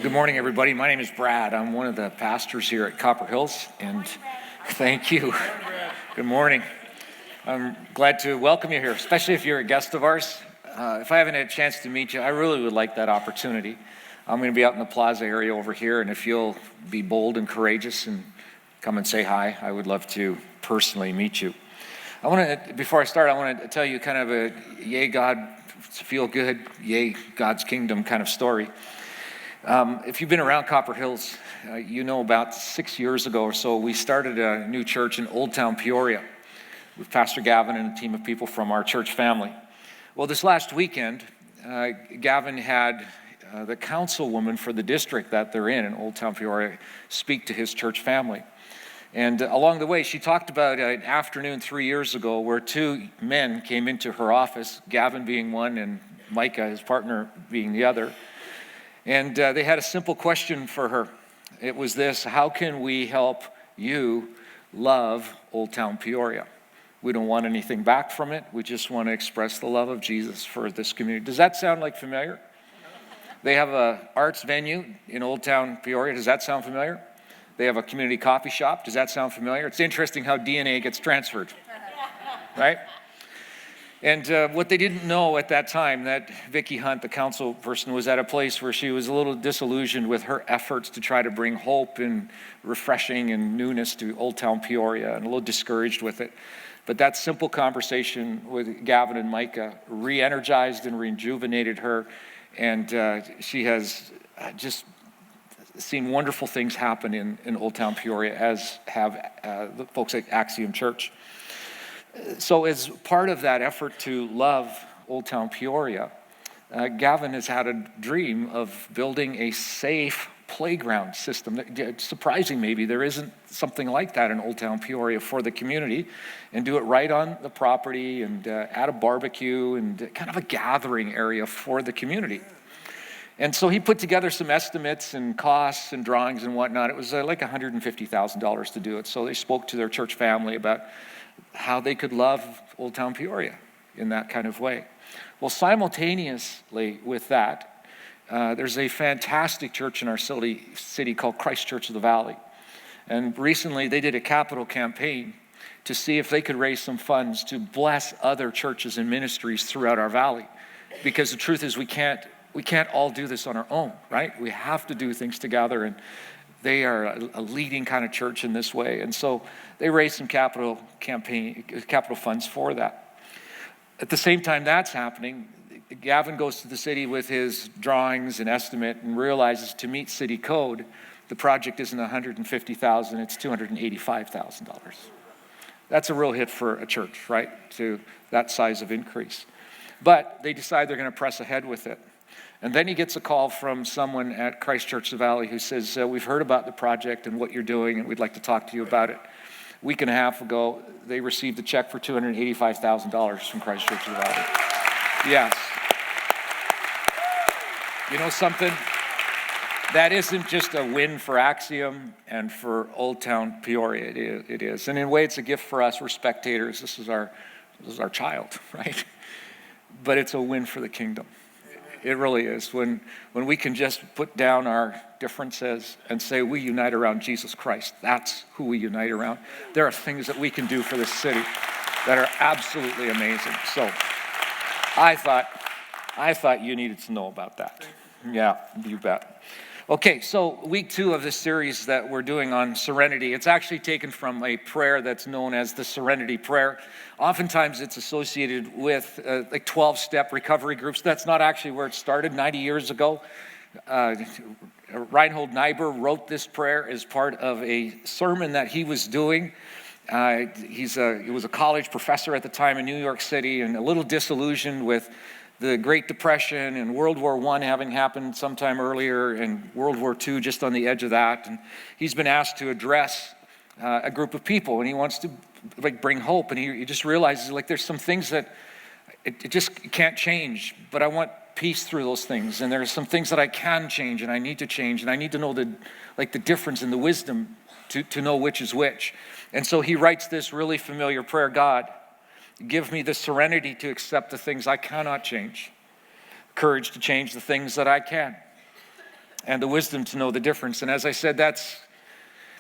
Good morning, everybody. My name is Brad. I'm one of the pastors here at Copper Hills, and thank you. Good morning. I'm glad to welcome you here, especially if you're a guest of ours. If I haven't had a chance to meet you, I really would like that opportunity. I'm going to be out in the plaza area over here, and if you'll be bold and courageous and come and say hi, I would love to personally meet you. Before I start, I want to tell you kind of a yay God, feel good, yay God's kingdom kind of story. If you've been around Copper Hills, you know about 6 years ago or so, we started a new church in Old Town Peoria with Pastor Gavin and a team of people from our church family. Well, this last weekend, Gavin had the councilwoman for the district that they're in Old Town Peoria, speak to his church family. And along the way, she talked about an afternoon 3 years ago where two men came into her office, Gavin being one and Micah, his partner, being the other. And they had a simple question for her. It was this: how can we help you love Old Town Peoria? We don't want anything back from it. We just want to express the love of Jesus for this community. Does that sound like familiar? They have an arts venue in Old Town Peoria. Does that sound familiar? They have a community coffee shop. Does that sound familiar? It's interesting how DNA gets transferred, right? And what they didn't know at that time, that Vicki Hunt, the council person, was at a place where she was a little disillusioned with her efforts to try to bring hope and refreshing and newness to Old Town Peoria, and a little discouraged with it. But that simple conversation with Gavin and Micah re-energized and rejuvenated her, and she has just seen wonderful things happen in Old Town Peoria, as have the folks at Axiom Church. So as part of that effort to love Old Town Peoria, Gavin has had a dream of building a safe playground system. Surprising maybe, there isn't something like that in Old Town Peoria for the community, and do it right on the property and add a barbecue and kind of a gathering area for the community. And so he put together some estimates and costs and drawings and whatnot. It was like $150,000 to do it. So they spoke to their church family about how they could love Old Town Peoria in that kind of way. Well, simultaneously with that, there's a fantastic church in our city called Christ Church of the Valley. And recently they did a capital campaign to see if they could raise some funds to bless other churches and ministries throughout our valley. Because the truth is we can't all do this on our own, right? We have to do things together, and they are a leading kind of church in this way. And so they raised some capital funds for that. At the same time that's happening, Gavin goes to the city with his drawings and estimate and realizes to meet city code, the project isn't $150,000, it's $285,000. That's a real hit for a church, right? To that size of increase. But they decide they're going to press ahead with it. And then he gets a call from someone at Christ Church of the Valley who says, we've heard about the project and what you're doing, and we'd like to talk to you about it. A week and a half ago, they received a check for $285,000 from Christ Church of the Valley. Yes. You know something? That isn't just a win for Axiom and for Old Town Peoria. It is. And in a way, it's a gift for us. We're spectators. This is our child, right? But it's a win for the kingdom. It really is. When we can just put down our differences and say we unite around Jesus Christ, that's who we unite around. There are things that we can do for this city that are absolutely amazing. So I thought you needed to know about that. Yeah, you bet. Okay, so week 2 of this series that we're doing on Serenity, it's actually taken from a prayer that's known as the Serenity Prayer. Oftentimes it's associated with like 12-step recovery groups. That's not actually where it started. 90 years ago, Reinhold Niebuhr wrote this prayer as part of a sermon that he was doing. He was a college professor at the time in New York City, and a little disillusioned with the Great Depression and World War I having happened sometime earlier, and World War II just on the edge of that. And he's been asked to address a group of people, and he wants to bring hope. And he just realizes there's some things that it just can't change, but I want peace through those things. And there's some things that I can change, and I need to change, and I need to know the difference and the wisdom to know which is which. And so he writes this really familiar prayer: God, give me the serenity to accept the things I cannot change, courage to change the things that I can, and the wisdom to know the difference. And as I said, that's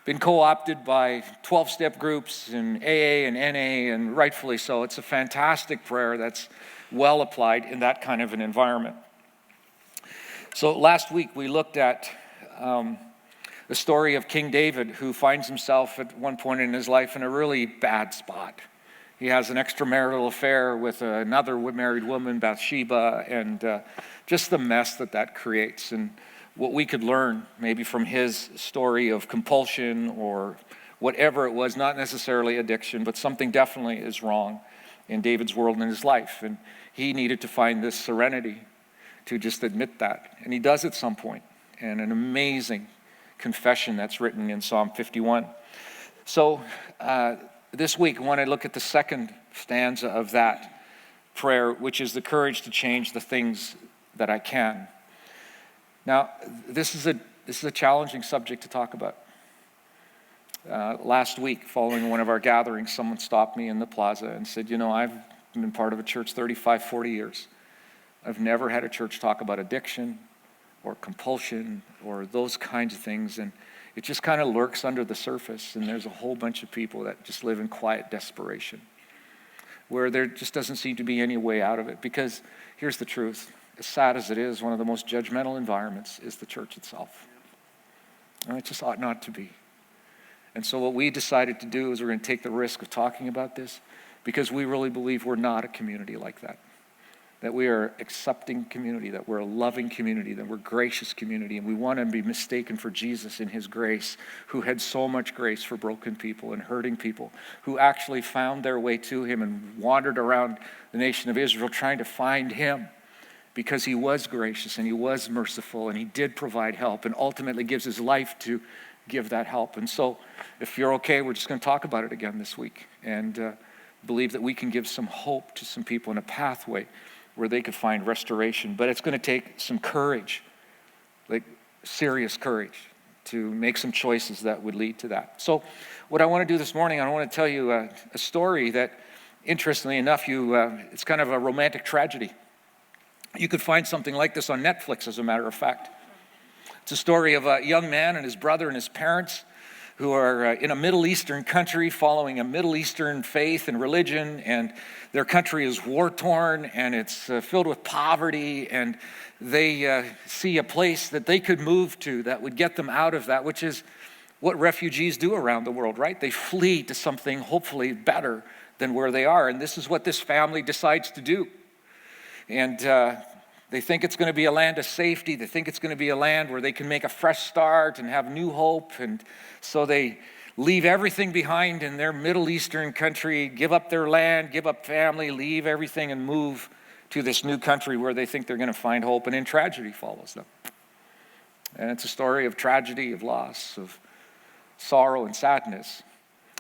been co-opted by 12-step groups and AA and NA, and rightfully so. It's a fantastic prayer that's well applied in that kind of an environment. So last week we looked at the story of King David, who finds himself at one point in his life in a really bad spot. He has an extramarital affair with another married woman, Bathsheba, and just the mess that creates. And what we could learn maybe from his story of compulsion or whatever it was, not necessarily addiction, but something definitely is wrong in David's world and in his life. And he needed to find this serenity to just admit that. And he does at some point. And an amazing confession that's written in Psalm 51. So this week I want to look at the second stanza of that prayer, which is the courage to change the things that I can. Now, this is a challenging subject to talk about. Last week, following one of our gatherings, someone stopped me in the plaza and said, I've been part of a church 35, 40 years. I've never had a church talk about addiction or compulsion or those kinds of things. And it just kind of lurks under the surface. And there's a whole bunch of people that just live in quiet desperation, where there just doesn't seem to be any way out of it. Because here's the truth. As sad as it is, one of the most judgmental environments is the church itself. And it just ought not to be. And so what we decided to do is we're going to take the risk of talking about this, because we really believe we're not a community like that. That we are accepting community, that we're a loving community, that we're a gracious community, and we want to be mistaken for Jesus in his grace, who had so much grace for broken people and hurting people, who actually found their way to him and wandered around the nation of Israel trying to find him, because he was gracious and he was merciful and he did provide help and ultimately gives his life to give that help. And so if you're okay, we're just going to talk about it again this week and believe that we can give some hope to some people in a pathway where they could find restoration. But it's going to take some courage, like serious courage, to make some choices that would lead to that. So what I want to do this morning, I want to tell you a story that, interestingly enough, it's kind of a romantic tragedy. You could find something like this on Netflix, as a matter of fact. It's a story of a young man and his brother and his parents who are in a Middle Eastern country following a Middle Eastern faith and religion, and their country is war-torn and it's filled with poverty, and they see a place that they could move to that would get them out of that, which is what refugees do around the world, right? They flee to something hopefully better than where they are, and this is what this family decides to do. And they think it's going to be a land of safety. They think it's going to be a land where they can make a fresh start and have new hope. And so they leave everything behind in their Middle Eastern country, give up their land, give up family, leave everything and move to this new country where they think they're going to find hope. And then tragedy follows them. And it's a story of tragedy, of loss, of sorrow and sadness.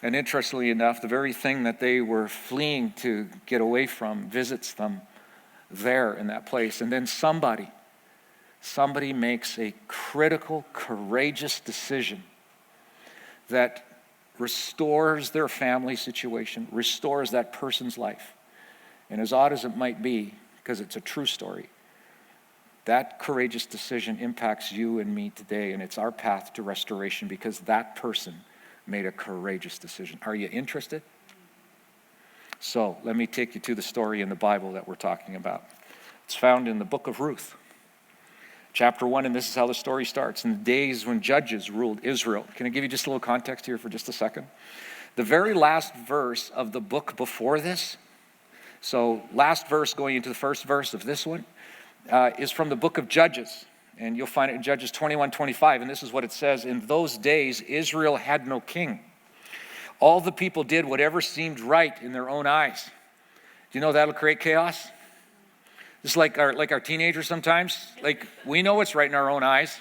And interestingly enough, the very thing that they were fleeing to get away from visits them there in that place. And then somebody makes a critical, courageous decision that restores their family situation, restores that person's life. And as odd as it might be, because it's a true story, that courageous decision impacts you and me today, and it's our path to restoration because that person made a courageous decision. Are you interested? So let me take you to the story in the Bible that we're talking about. It's found in the book of Ruth, chapter 1, and this is how the story starts. In the days when judges ruled Israel. Can I give you just a little context here for just a second? The very last verse of the book before this, so last verse going into the first verse of this one, is from the book of Judges. And you'll find it in Judges 21:25, and this is what it says. In those days, Israel had no king. All the people did whatever seemed right in their own eyes. Do you know that'll create chaos? Just like our teenagers sometimes. Like, we know what's right in our own eyes,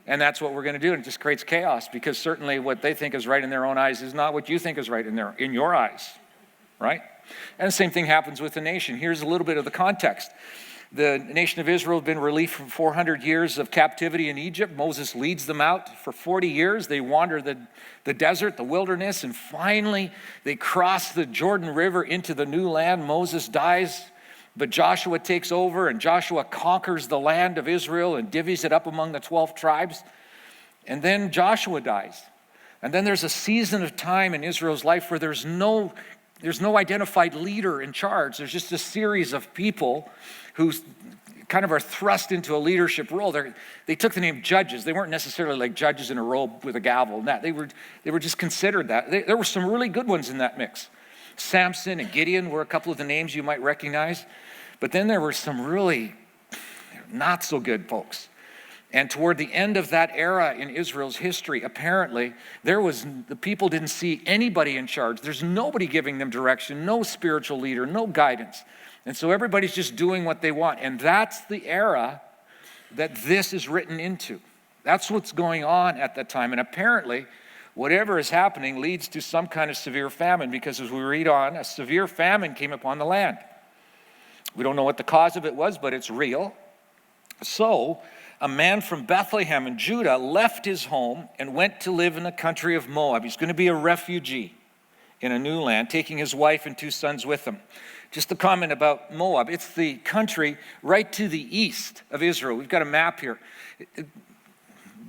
and that's what we're going to do. And it just creates chaos because certainly what they think is right in their own eyes is not what you think is right in your eyes, right? And the same thing happens with the nation. Here's a little bit of the context. The nation of Israel had been released from 400 years of captivity in Egypt. Moses leads them out for 40 years. They wander the desert, the wilderness, and finally they cross the Jordan River into the new land. Moses dies But Joshua takes over, and Joshua conquers the land of Israel and divvies it up among the 12 tribes. And then Joshua dies. And then there's a season of time in Israel's life where there's no identified leader in charge. There's just a series of people who kind of are thrust into a leadership role. They took the name judges. They weren't necessarily like judges in a robe with a gavel and that. They were just considered that. There were some really good ones in that mix. Samson and Gideon were a couple of the names you might recognize. But then there were some really not so good folks. And toward the end of that era in Israel's history, apparently, the people didn't see anybody in charge. There's nobody giving them direction, no spiritual leader, no guidance. And so everybody's just doing what they want. And that's the era that this is written into. That's what's going on at that time. And apparently, whatever is happening leads to some kind of severe famine, because as we read on, a severe famine came upon the land. We don't know what the cause of it was, but it's real. So, a man from Bethlehem in Judah left his home and went to live in the country of Moab. He's going to be a refugee in a new land, taking his wife and 2 sons with him. Just a comment about Moab. It's the country right to the east of Israel. We've got a map here.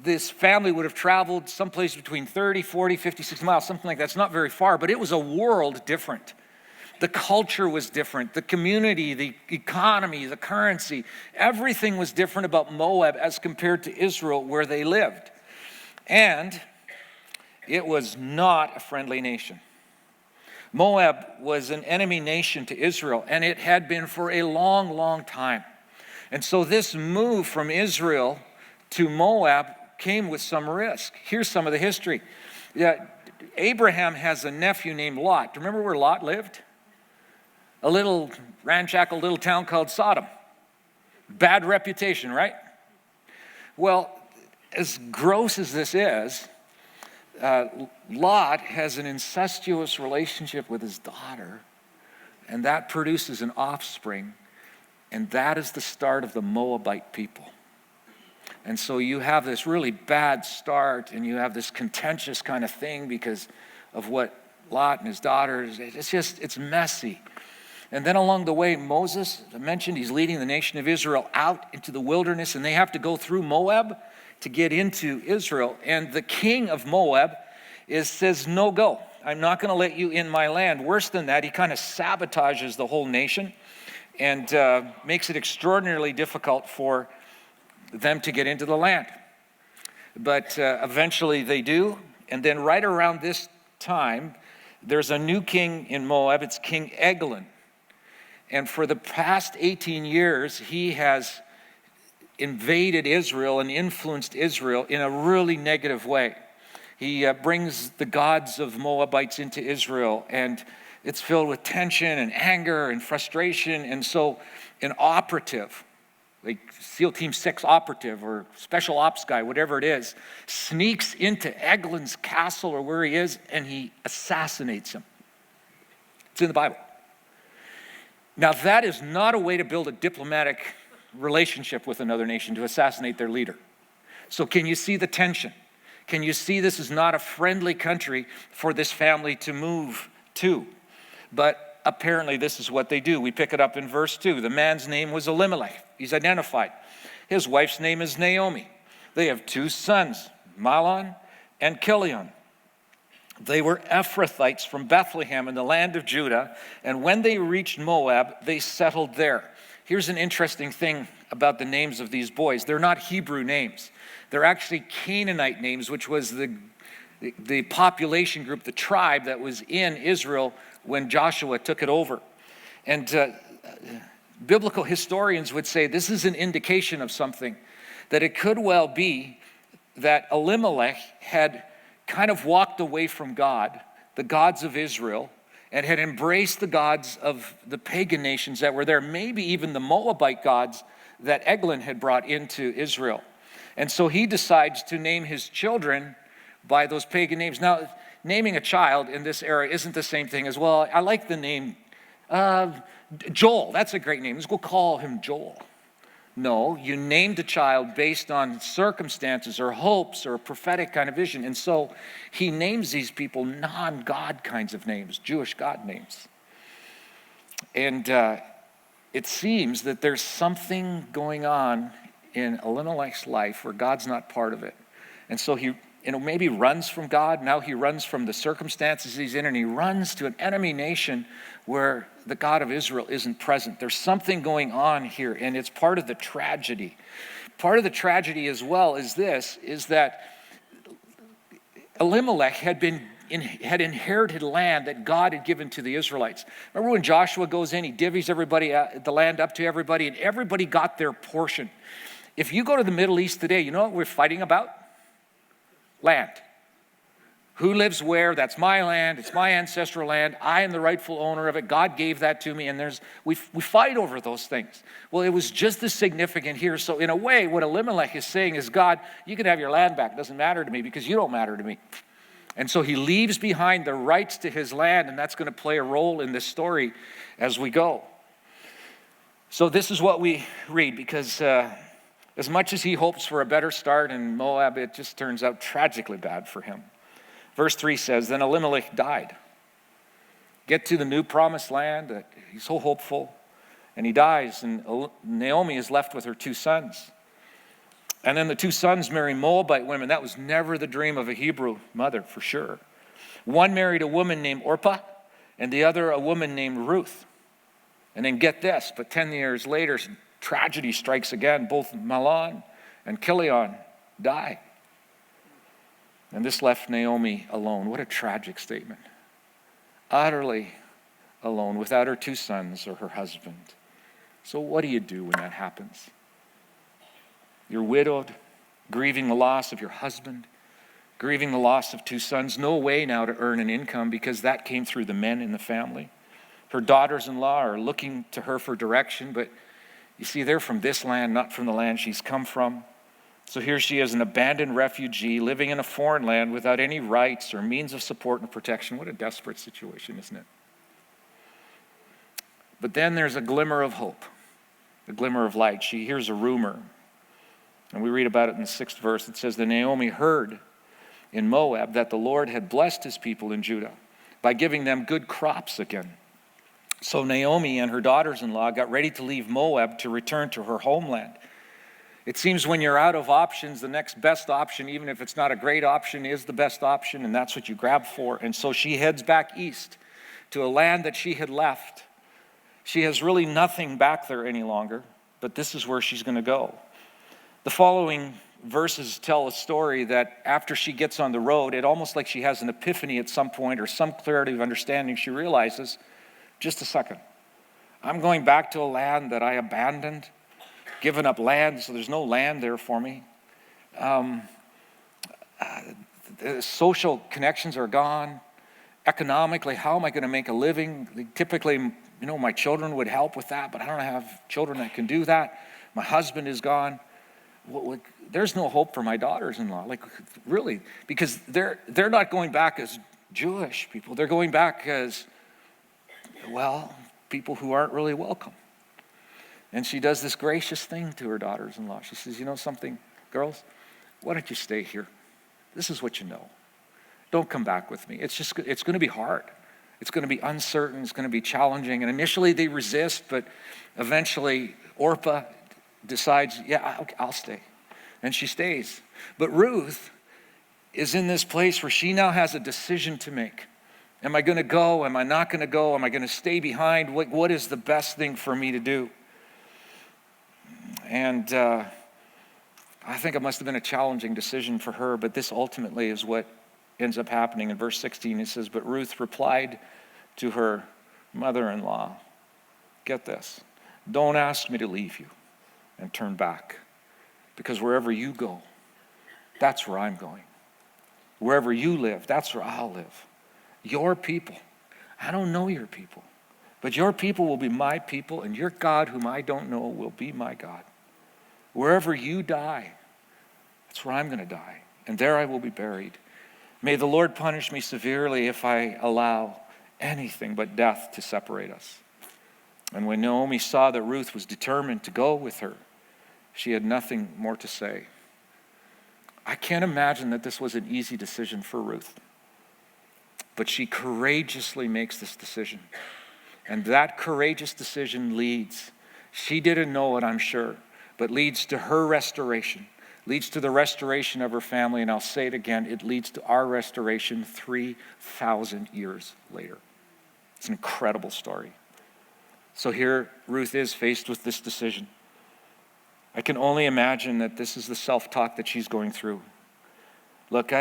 This family would have traveled someplace between 30, 40, 50, 60 miles, something like that. It's not very far, but it was a world different. The culture was different. The community, the economy, the currency, everything was different about Moab as compared to Israel where they lived. And it was not a friendly nation. Moab was an enemy nation to Israel, and it had been for a long, long time. And so this move from Israel to Moab came with some risk. Here's some of the history. Abraham has a nephew named Lot. Do you remember where Lot lived? A little ramshackle little town called Sodom. Bad reputation, right? Well, as gross as this is, Lot has an incestuous relationship with his daughter, and that produces an offspring, and that is the start of the Moabite people. And so you have this really bad start, and you have this contentious kind of thing because of what Lot and his daughter, it's messy. And then along the way, Moses, I mentioned, he's leading the nation of Israel out into the wilderness, and they have to go through Moab to get into Israel. And the king of Moab says, no go. I'm not going to let you in my land. Worse than that, he kind of sabotages the whole nation and makes it extraordinarily difficult for them to get into the land. But eventually they do. And then right around this time, there's a new king in Moab. It's King Eglon. And for the past 18 years, he has invaded Israel and influenced Israel in a really negative way. He brings the gods of Moabites into Israel, and it's filled with tension and anger and frustration. And so an operative, like SEAL Team 6 operative or special ops guy, whatever it is, sneaks into Eglon's castle or where he is, and he assassinates him. It's in the Bible. Now, that is not a way to build a diplomatic relationship with another nation, to assassinate their leader. So can you see the tension? Can you see this is not a friendly country for this family to move to? But apparently this is what they do. We pick it up in verse 2. The man's name was Elimelech. He's identified. His wife's name is Naomi. They have 2 sons, Mahlon and Chilion. They were Ephrathites from Bethlehem in the land of Judah, and when they reached Moab, they settled there. Here's an interesting thing about the names of these boys. They're not Hebrew names. They're actually Canaanite names, which was the population group, the tribe that was in Israel when Joshua took it over. And biblical historians would say this is an indication of something, that it could well be that Elimelech had kind of walked away from God, the gods of Israel, and had embraced the gods of the pagan nations that were there, maybe even the Moabite gods that Eglon had brought into Israel. And so he decides to name his children by those pagan names. Now, naming a child in this era isn't the same thing as, well, I like the name Joel. That's a great name. Let's go call him Joel. No, you named a child based on circumstances or hopes or a prophetic kind of vision. And so he names these people non-God kinds of names, Jewish God names. And it seems that there's something going on in Elimelech's life where God's not part of it. And so he maybe runs from God. Now he runs from the circumstances he's in, and he runs to an enemy nation where the God of Israel isn't present. There's something going on here, and it's part of the tragedy. Part of the tragedy as well is that Elimelech had inherited land that God had given to the Israelites. Remember when Joshua goes in, he divvies the land up to everybody, and everybody got their portion. If you go to the Middle East today, you know what we're fighting about? Land. Who lives where? That's my land. It's my ancestral land. I am the rightful owner of it. God gave that to me, and we fight over those things. Well, it was just as significant here. So in a way, what Elimelech is saying is, God, you can have your land back. It doesn't matter to me because you don't matter to me. And so he leaves behind the rights to his land, and that's going to play a role in this story as we go. So this is what we read, because as much as he hopes for a better start in Moab, it just turns out tragically bad for him. Verse 3 says, then Elimelech died. Get to the new promised land that he's so hopeful, and he dies, and Naomi is left with her 2 sons. And then the 2 sons marry Moabite women. That was never the dream of a Hebrew mother, for sure. One married a woman named Orpah, and the other a woman named Ruth. And then get this, but 10 years later, tragedy strikes again. Both Mahlon and Chilion die. And this left Naomi alone. What a tragic statement. Utterly alone, without her 2 sons or her husband. So what do you do when that happens? You're widowed, grieving the loss of your husband, grieving the loss of 2 sons. No way now to earn an income because that came through the men in the family. Her daughters-in-law are looking to her for direction, but you see, they're from this land, not from the land she's come from. So here she is, an abandoned refugee living in a foreign land without any rights or means of support and protection. What a desperate situation, isn't it? But then there's a glimmer of hope, a glimmer of light. She hears a rumor, and we read about it in the 6th verse. It says that Naomi heard in Moab that the Lord had blessed his people in Judah by giving them good crops again. So Naomi and her daughters-in-law got ready to leave Moab to return to her homeland. It seems when you're out of options, the next best option, even if it's not a great option, is the best option, and that's what you grab for. And so she heads back east to a land that she had left. She has really nothing back there any longer, but this is where she's going to go. The following verses tell a story that after she gets on the road, it almost like she has an epiphany at some point or some clarity of understanding. She realizes, just a second, I'm going back to a land that I abandoned, given up land, so there's no land there for me. The social connections are gone. Economically, how am I going to make a living? Typically, my children would help with that, but I don't have children that can do that. My husband is gone. There's no hope for my daughters-in-law, really, because they're not going back as Jewish people. They're going back as, people who aren't really welcome. And she does this gracious thing to her daughters-in-law. She says, you know something, girls? Why don't you stay here? This is what you know. Don't come back with me. It's going to be hard. It's going to be uncertain. It's going to be challenging. And initially they resist, but eventually Orpah decides, I'll stay. And she stays. But Ruth is in this place where she now has a decision to make. Am I going to go? Am I not going to go? Am I going to stay behind? What is the best thing for me to do? And I think it must have been a challenging decision for her, but this ultimately is what ends up happening. In verse 16, it says, but Ruth replied to her mother-in-law, get this, don't ask me to leave you and turn back, because wherever you go, that's where I'm going. Wherever you live, that's where I'll live. Your people, I don't know your people, but your people will be my people, and your God, whom I don't know, will be my God. Wherever you die, that's where I'm going to die, and there I will be buried. May the Lord punish me severely if I allow anything but death to separate us. And when Naomi saw that Ruth was determined to go with her, she had nothing more to say. I can't imagine that this was an easy decision for Ruth. But she courageously makes this decision. And that courageous decision leads She didn't know it, I'm sure, but leads to her restoration, leads to the restoration of her family. And I'll say it again, it leads to our restoration 3,000 years later. It's an incredible story. So here Ruth is faced with this decision. I can only imagine that this is the self-talk that she's going through. Look,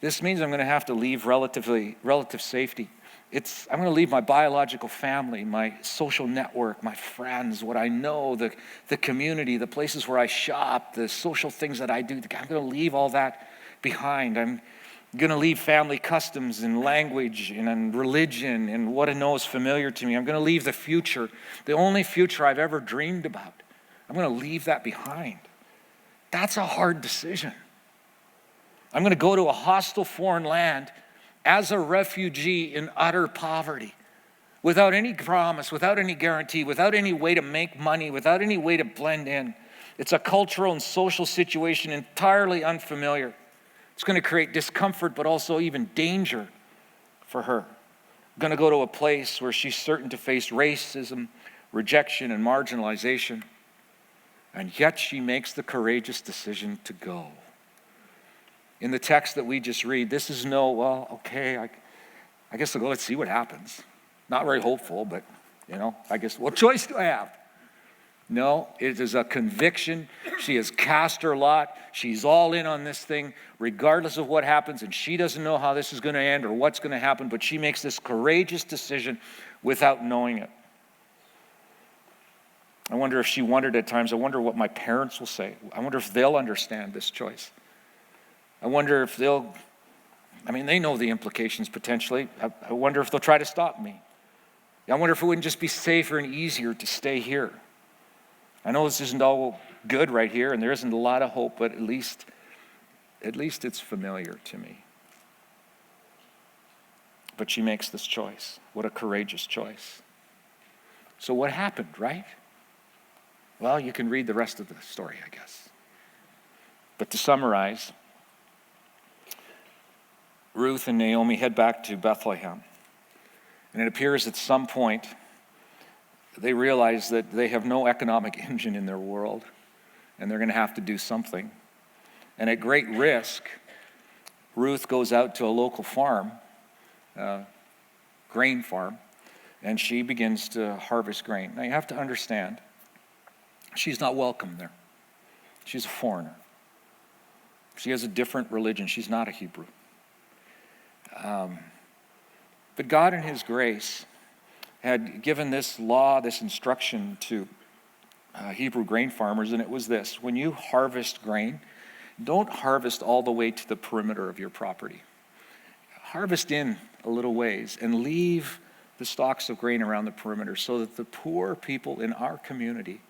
this means I'm going to have to leave relative safety. I'm going to leave my biological family, my social network, my friends, what I know, the community, the places where I shop, the social things that I do. I'm going to leave all that behind. I'm going to leave family customs and language and religion and what I know is familiar to me. I'm going to leave the future, the only future I've ever dreamed about. I'm going to leave that behind. That's a hard decision. I'm going to go to a hostile foreign land as a refugee in utter poverty, without any promise, without any guarantee, without any way to make money, without any way to blend in. It's a cultural and social situation entirely unfamiliar. It's going to create discomfort, but also even danger for her. I'm going to go to a place where she's certain to face racism, rejection, and marginalization. And yet she makes the courageous decision to go. In the text that we just read, this is I guess I'll go, let's see what happens. Not very hopeful, but, I guess, what choice do I have? No, it is a conviction. She has cast her lot. She's all in on this thing, regardless of what happens, and she doesn't know how this is going to end or what's going to happen, but she makes this courageous decision without knowing it. I wonder if she wondered at times, I wonder what my parents will say. I wonder if they'll understand this choice. I wonder if they know the implications potentially. I wonder if they'll try to stop me. I wonder if it wouldn't just be safer and easier to stay here. I know this isn't all good right here, and there isn't a lot of hope, but at least it's familiar to me. But she makes this choice. What a courageous choice. So what happened, right? Well, you can read the rest of the story, I guess. But to summarize, Ruth and Naomi head back to Bethlehem. And it appears at some point they realize that they have no economic engine in their world, and they're going to have to do something. And at great risk, Ruth goes out to a local farm, grain farm, and she begins to harvest grain. Now you have to understand, she's not welcome there. She's a foreigner. She has a different religion. She's not a Hebrew. But God in his grace had given this law, this instruction to Hebrew grain farmers, and it was this: when you harvest grain, don't harvest all the way to the perimeter of your property. Harvest in a little ways and leave the stalks of grain around the perimeter so that the poor people in our community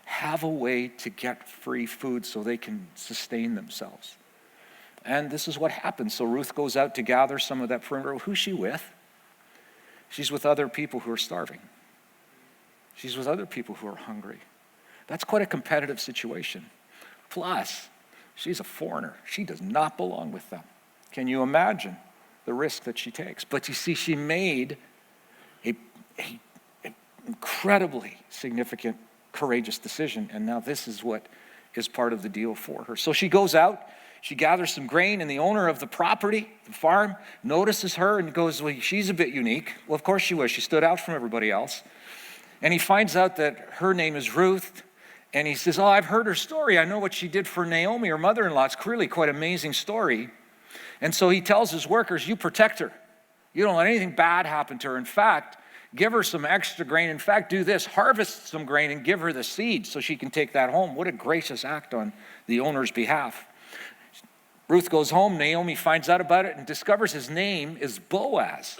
have a way to get free food so they can sustain themselves. And this is what happens. So Ruth goes out to gather some of that perimeter. Who's she with? She's with other people who are starving. She's with other people who are hungry. That's quite a competitive situation. Plus, she's a foreigner. She does not belong with them. Can you imagine the risk that she takes? But you see, she made an incredibly significant, courageous decision, and now this is what is part of the deal for her. So she goes out, she gathers some grain, and the owner of the property, the farm, notices her and goes, well, she's a bit unique. Well, of course she was. She stood out from everybody else. And he finds out that her name is Ruth, and he says, I've heard her story. I know what she did for Naomi, her mother-in-law. It's clearly quite an amazing story. And so he tells his workers, you protect her. You don't let anything bad happen to her. In fact, give her some extra grain. In fact, do this, harvest some grain and give her the seed so she can take that home. What a gracious act on the owner's behalf. Ruth goes home, Naomi finds out about it and discovers his name is Boaz.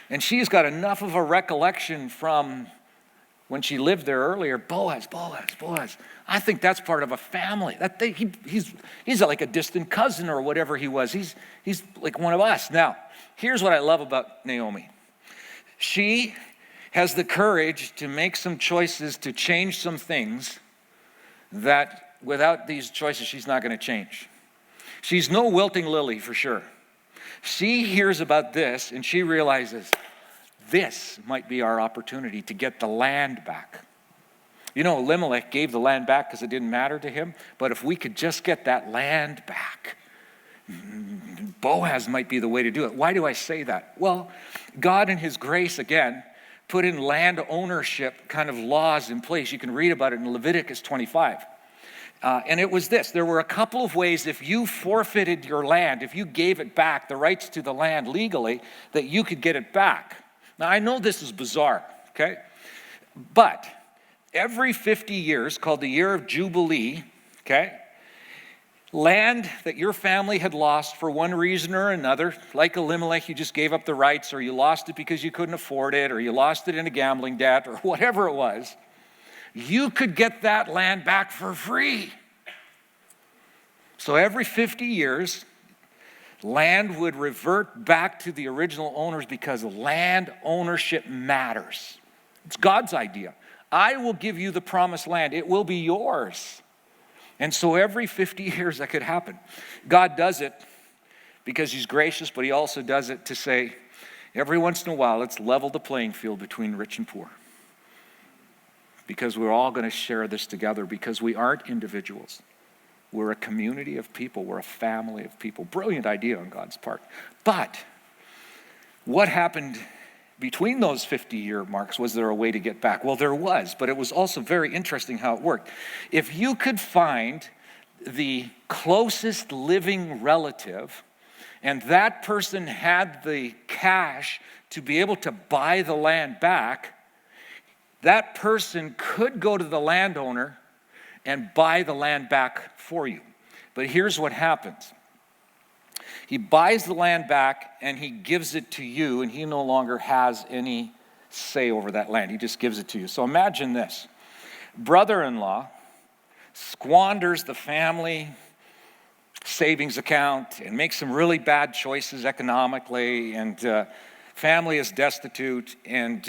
And she's got enough of a recollection from when she lived there earlier. Boaz. I think that's part of a family. He's like a distant cousin or whatever he was. He's like one of us. Now, here's what I love about Naomi. She has the courage to make some choices to change some things that without these choices she's not going to change. She's no wilting lily for sure. She hears about this and she realizes this might be our opportunity to get the land back. You know, Elimelech gave the land back because it didn't matter to him. But if we could just get that land back, Boaz might be the way to do it. Why do I say that? Well, God in his grace, again, put in land ownership kind of laws in place. You can read about it in Leviticus 25. And it was this. There were a couple of ways if you forfeited your land, if you gave it back, the rights to the land legally, that you could get it back. Now, I know this is bizarre, okay? But every 50 years, called the year of Jubilee, okay, land that your family had lost for one reason or another, like Elimelech, you just gave up the rights, or you lost it because you couldn't afford it, or you lost it in a gambling debt, or whatever it was, you could get that land back for free. So every 50 years, land would revert back to the original owners because land ownership matters. It's God's idea. I will give you the promised land. It will be yours. And so every 50 years that could happen. God does it because he's gracious, but he also does it to say, every once in a while, let's level the playing field between rich and poor. Because we're all going to share this together, because we aren't individuals. We're a community of people. We're a family of people. Brilliant idea on God's part. But what happened between those 50-year marks? Was there a way to get back? Well, there was, but it was also very interesting how it worked. If you could find the closest living relative, and that person had the cash to be able to buy the land back, that person could go to the landowner and buy the land back for you. But here's what happens. He buys the land back and he gives it to you, and he no longer has any say over that land. He just gives it to you. So imagine this. Brother-in-law squanders the family savings account and makes some really bad choices economically, and family is destitute, and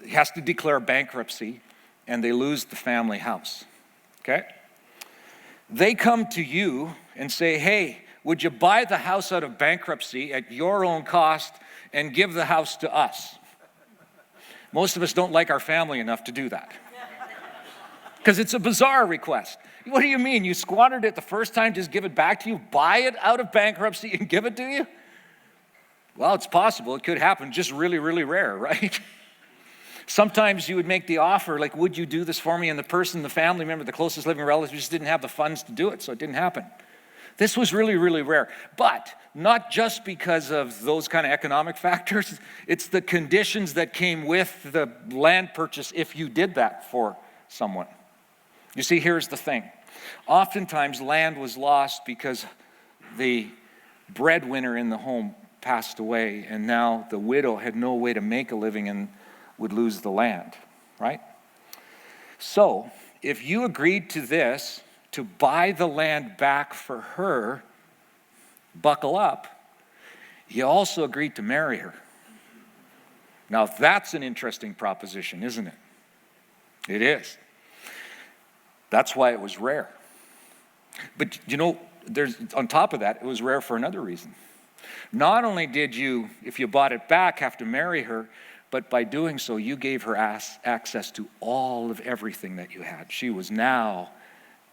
has to declare bankruptcy, and they lose the family house. Okay? They come to you and say, hey, would you buy the house out of bankruptcy at your own cost and give the house to us? Most of us don't like our family enough to do that. Because it's a bizarre request. What do you mean? You squandered it the first time, just give it back to you? Buy it out of bankruptcy and give it to you? Well, it's possible. It could happen. Just really, really rare, right? Sometimes you would make the offer, like, would you do this for me? And the person, the family member, the closest living relative just didn't have the funds to do it, so it didn't happen. This was really, really rare. But not just because of those kind of economic factors. It's the conditions that came with the land purchase if you did that for someone. You see, here's the thing. Oftentimes, land was lost because the breadwinner in the home passed away, and now the widow had no way to make a living and would lose the land, right? So, if you agreed to this, to buy the land back for her, buckle up, you also agreed to marry her. Now, that's an interesting proposition, isn't it? It is. That's why it was rare. But, you know, on top of that, it was rare for another reason. Not only did you, if you bought it back, have to marry her, but by doing so, you gave her access to all of everything that you had. She was now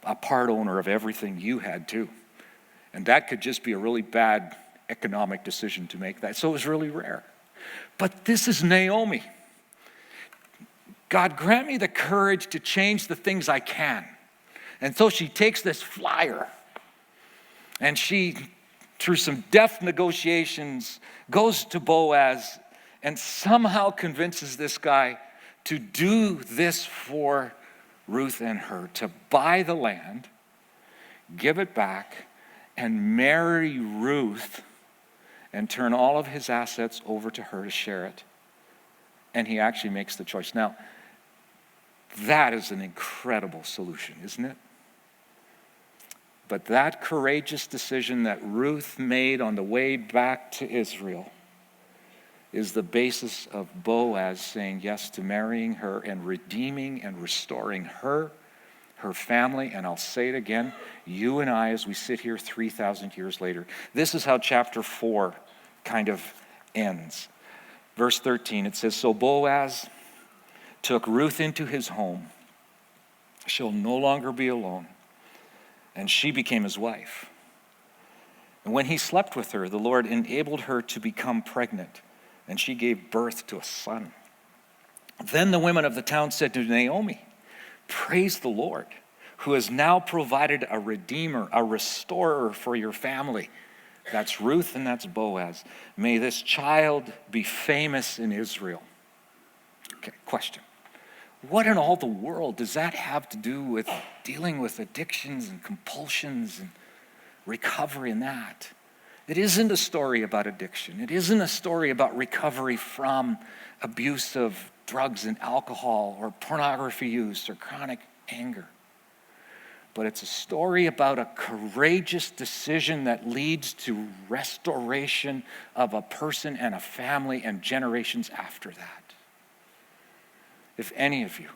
a part owner of everything you had too. And that could just be a really bad economic decision to make that. So it was really rare. But this is Naomi. God, grant me the courage to change the things I can. And so she takes this flyer, and she, through some deft negotiations, goes to Boaz and somehow convinces this guy to do this for Ruth and her, to buy the land, give it back, and marry Ruth, and turn all of his assets over to her to share it. And he actually makes the choice. Now, that is an incredible solution, isn't it? But that courageous decision that Ruth made on the way back to Israel is the basis of Boaz saying yes to marrying her and redeeming and restoring her, her family, and I'll say it again, you and I as we sit here 3,000 years later. This is how chapter 4 kind of ends. Verse 13, it says, so Boaz took Ruth into his home. She'll no longer be alone. And she became his wife. And when he slept with her, the Lord enabled her to become pregnant, and she gave birth to a son. Then the women of the town said to Naomi, "Praise the Lord, who has now provided a redeemer, a restorer for your family." That's Ruth and that's Boaz. May this child be famous in Israel. Okay, question. What in all the world does that have to do with dealing with addictions and compulsions and recovery in that? It isn't a story about addiction. It isn't a story about recovery from abuse of drugs and alcohol or pornography use or chronic anger. But it's a story about a courageous decision that leads to restoration of a person and a family and generations after that. If any of you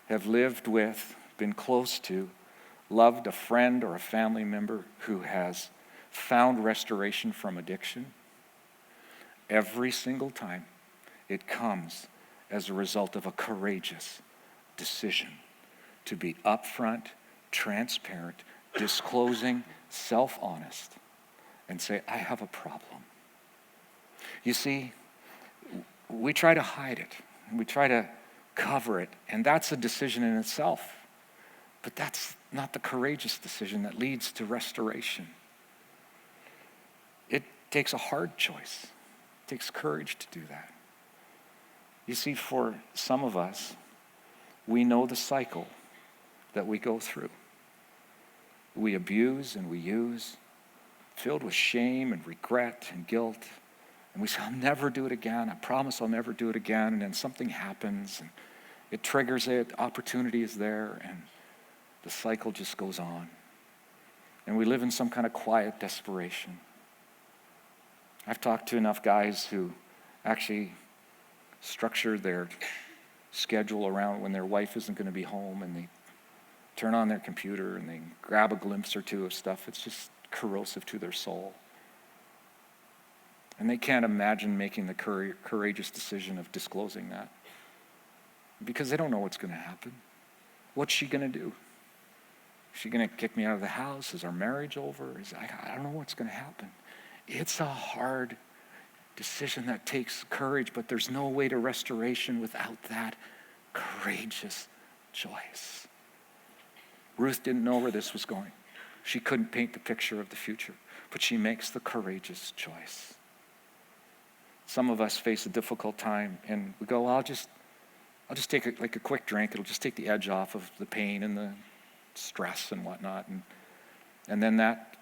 have lived with, been close to, loved a friend or a family member who has found restoration from addiction, every single time it comes as a result of a courageous decision to be upfront, transparent, disclosing, self-honest, and say, I have a problem. You see, we try to hide it. We try to cover it, and that's a decision in itself. But that's not the courageous decision that leads to restoration. It takes a hard choice. It takes courage to do that. You see, for some of us, we know the cycle that we go through. We abuse and we use, filled with shame and regret and guilt. And we say, I'll never do it again. I promise I'll never do it again. And then something happens and it triggers it. Opportunity is there and the cycle just goes on. And we live in some kind of quiet desperation. I've talked to enough guys who actually structure their schedule around when their wife isn't going to be home, and they turn on their computer and they grab a glimpse or two of stuff. It's just corrosive to their soul. And they can't imagine making the courageous decision of disclosing that because they don't know what's going to happen. What's she going to do? Is she going to kick me out of the house? Is our marriage over? I don't know what's going to happen. It's a hard decision that takes courage, but there's no way to restoration without that courageous choice. Ruth didn't know where this was going. She couldn't paint the picture of the future, but she makes the courageous choice. Some of us face a difficult time and we go, well, I'll just take a quick drink. It'll just take the edge off of the pain and the stress and whatnot. And then that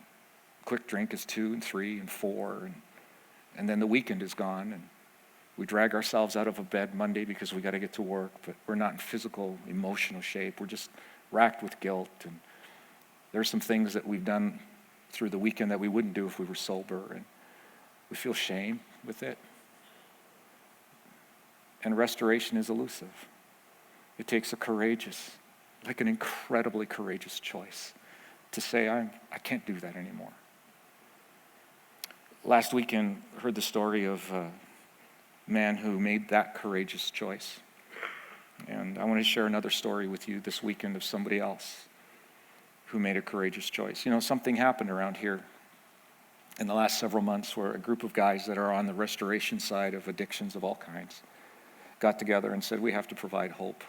quick drink is 2 and 3 and 4 and then the weekend is gone and we drag ourselves out of a bed Monday because we got to get to work, but we're not in physical, emotional shape. We're just racked with guilt, and there's some things that we've done through the weekend that we wouldn't do if we were sober, and we feel shame with it. And restoration is elusive. It takes a courageous, like an incredibly courageous choice to say, I can't do that anymore. Last weekend, I heard the story of a man who made that courageous choice. And I want to share another story with you this weekend of somebody else who made a courageous choice. You know, something happened around here in the last several months where a group of guys that are on the restoration side of addictions of all kinds got together and said, we have to provide hope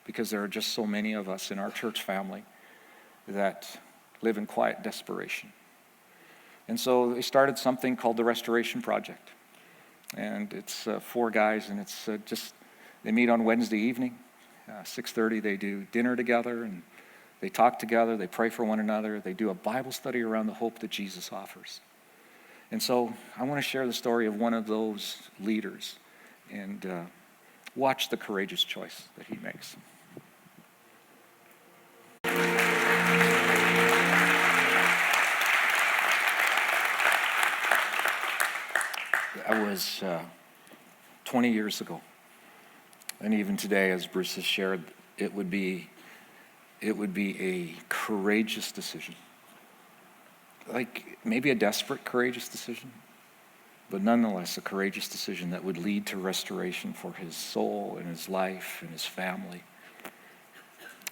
because there are just so many of us in our church family that live in quiet desperation. And so they started something called the Restoration Project. And it's 4 guys, and it's they meet on Wednesday evening, 6:30. They do dinner together, and they talk together. They pray for one another. They do a Bible study around the hope that Jesus offers. And so I want to share the story of one of those leaders and watch the courageous choice that he makes. That was 20 years ago. And even today, as Bruce has shared, it would be a courageous decision. Like maybe a desperate, courageous decision. but nonetheless a courageous decision that would lead to restoration for his soul and his life and his family.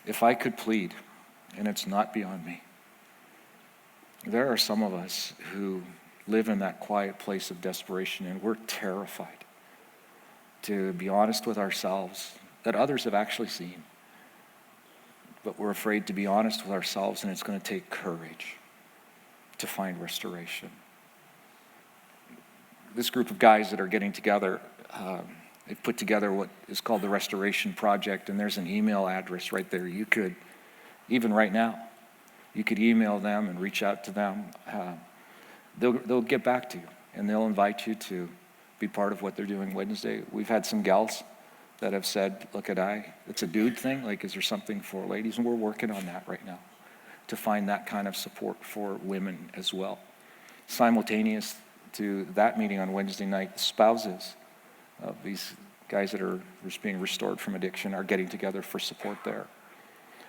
If I could plead, and it's not beyond me, there are some of us who live in that quiet place of desperation, and we're terrified to be honest with ourselves that others have actually seen. But we're afraid to be honest with ourselves, and it's going to take courage to find restoration. This group of guys that are getting together, they've put together what is called the Restoration Project, and there's an email address right there. You could, even right now, you could email them and reach out to them. They'll get back to you, and they'll invite you to be part of what they're doing Wednesday. We've had some gals that have said, look, it's a dude thing, like is there something for ladies? And we're working on that right now to find that kind of support for women as well. Simultaneous to that meeting on Wednesday night, spouses of these guys that are just being restored from addiction are getting together for support there.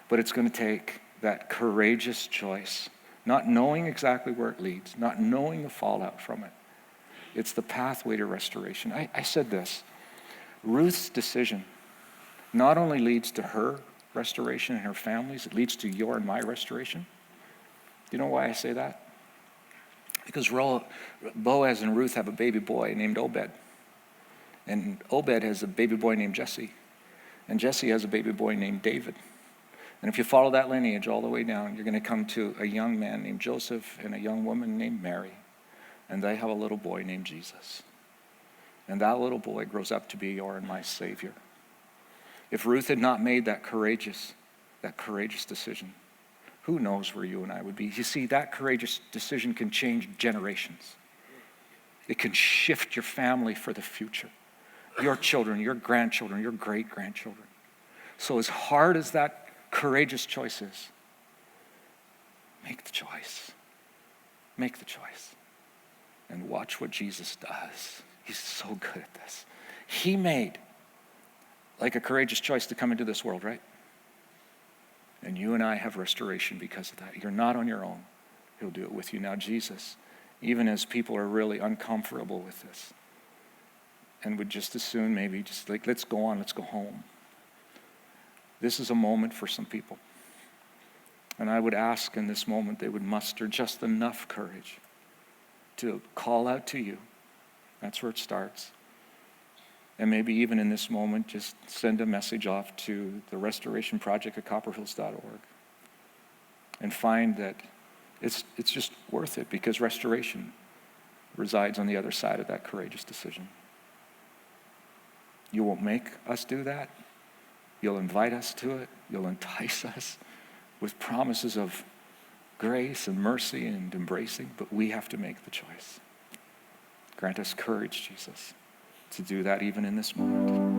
But it's going to take that courageous choice, not knowing exactly where it leads, not knowing the fallout from it. It's the pathway to restoration. I said this, Ruth's decision not only leads to her restoration and her family's, it leads to your and my restoration. Do you know why I say that? Because Boaz and Ruth have a baby boy named Obed. And Obed has a baby boy named Jesse. And Jesse has a baby boy named David. And if you follow that lineage all the way down, you're going to come to a young man named Joseph and a young woman named Mary. And they have a little boy named Jesus. And that little boy grows up to be your and my Savior. If Ruth had not made that courageous decision, who knows where you and I would be? You see, that courageous decision can change generations. It can shift your family for the future. Your children, your grandchildren, your great-grandchildren. So as hard as that courageous choice is, make the choice. Make the choice. And watch what Jesus does. He's so good at this. He made like a courageous choice to come into this world, right? And you and I have restoration because of that. You're not on your own. He'll do it with you. Now, Jesus, even as people are really uncomfortable with this and would just as soon maybe just like, let's go on, let's go home. This is a moment for some people. And I would ask in this moment they would muster just enough courage to call out to you. That's where it starts. And maybe even in this moment, just send a message off to the Restoration Project at copperhills.org and find that it's just worth it because restoration resides on the other side of that courageous decision. You won't make us do that. You'll invite us to it. You'll entice us with promises of grace and mercy and embracing, but we have to make the choice. Grant us courage, Jesus, to do that even in this moment.